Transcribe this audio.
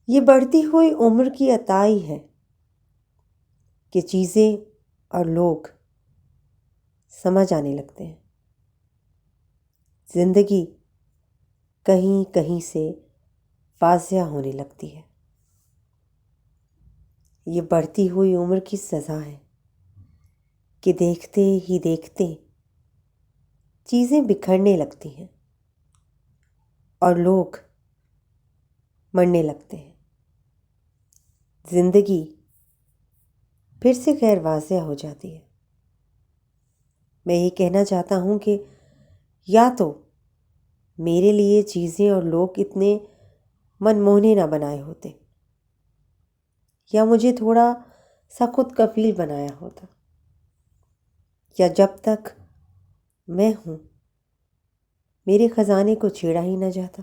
یہ بڑھتی ہوئی عمر کی عطائی ہے کہ چیزیں اور لوگ سمجھ آنے لگتے ہیں. زندگی کہیں کہیں سے واضح ہونے لگتی ہے. یہ بڑھتی ہوئی عمر کی سزا ہے کہ دیکھتے ہی دیکھتے چیزیں بکھرنے لگتی ہیں اور لوگ مرنے لگتے ہیں. زندگی پھر سے غیر واضح ہو جاتی ہے. میں یہ کہنا چاہتا ہوں کہ یا تو میرے لیے چیزیں اور لوگ اتنے منموہنے نہ بنائے ہوتے، یا مجھے تھوڑا سا خود کفیل بنایا ہوتا، یا جب تک میں ہوں میرے خزانے کو چھیڑا ہی نہ جاتا.